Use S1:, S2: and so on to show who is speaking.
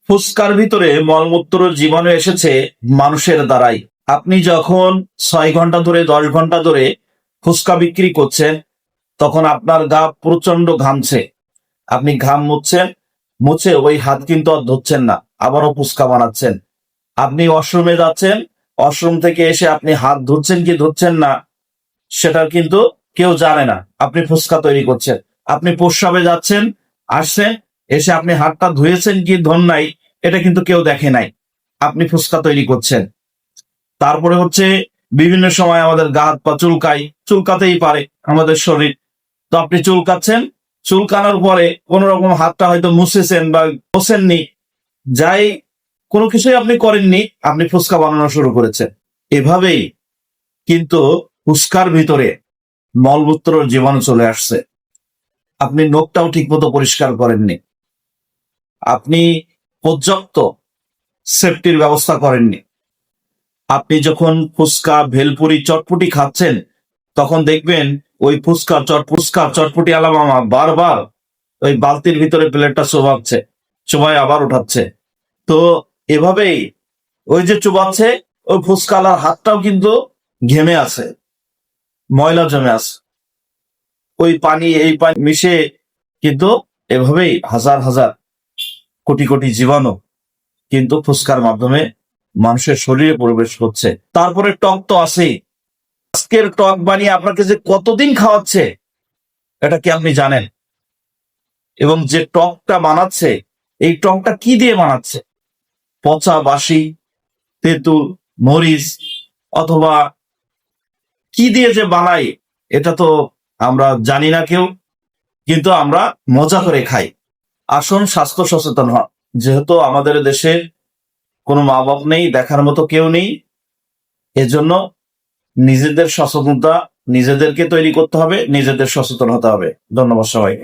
S1: ফুসকার ভিতরে মলমূত্র জীবাণু এসেছে মানুষের দ্বারাই। আপনি যখন 6 ঘন্টা ধরে 10 ঘন্টা ধরে ফুসকা বিক্রি করছেন, তখন আপনার গা প্রচন্ড ঘামছে। আপনি ঘাম মুছছেন, মুছে ওই হাত কিন্তু আর ধুচ্ছেন না, আবারও ফুসকা বানাচ্ছেন। আপনি ওয়াশরুমে যাচ্ছেন, ওয়াশরুম থেকে এসে আপনি হাত ধুচ্ছেন কি ধুচ্ছেন না সেটা কিন্তু কেউ জানে না, আপনি ফুসকা তৈরি করছেন। আপনি প্রস্রাবে যাচ্ছেন, আসছেন, এসে আপনি হাতটা ধুয়েছেন কি ধোন নাই এটা কিন্তু কেউ দেখে নাই, আপনি ফুসকা তৈরি করছেন। তারপরে হচ্ছে বিভিন্ন সময় আমাদের গা হাত পা চুলকাতেই পারে আমাদের শরীর। তো আপনি চুলকাচ্ছেন, চুলকানোর পরে কোন রকম হাতটা হয়তো মুছেছেন বা মোছেননি, যাই কোনো কিছুই আপনি করেননি, আপনি ফুসকা বানানো শুরু করেছেন। এভাবেই কিন্তু ফুসকার ভিতরে মলমূত্র জীবাণু চলে আসছে। আপনি নখটাও ঠিক মতো পরিষ্কার করেননি, আপনি পর্যাপ্ত সেফটির ব্যবস্থা করেননি। আপনি যখন ফুসকা, ভেলপুরি, চটপটি খাচ্ছেন, তখন দেখবেন ওই ফুসকা চটপটি আলা মামা বারবার ওই বালতির ভিতরে প্লেটটা চোবাচ্ছে, চোবাই আবার উঠাচ্ছে। তো এভাবেই ওই যে চোবাচ্ছে, ওই ফুসকালার হাতটাও কিন্তু ঘেমে আছে, ময়লা জমে আছে। ওই পানি এই পানি মিশে কিন্তু এভাবেই হাজার হাজার কোটি কোটি জীবাণু কিন্তু ফুসকার মাধ্যমে মানুষের শরীরে প্রবেশ করছে। তারপরে টক তো আছেই। আজকের টক বানিয়ে আপনাকে যে কতদিন খাওয়াচ্ছে এটা কি আপনি জানেন? এবং যে টকটা বানাচ্ছে, এই টকটা কি দিয়ে বানাচ্ছে? পচা বাসি, তেঁতুল, মরিচ অথবা কি দিয়ে যে বানাই এটা তো আমরা জানি না কেউ, কিন্তু আমরা মজা করে খাই। আসুন স্বাস্থ্য সচেতন হন। যেহেতু আমাদের দেশে কোনো মা বাপ নেই, দেখার মতো কেউ নেই, এজন্য নিজেদের সচেতনতা নিজেদেরকে তৈরি করতে হবে, নিজেদের সচেতন হতে হবে। ধন্যবাদ সবাই।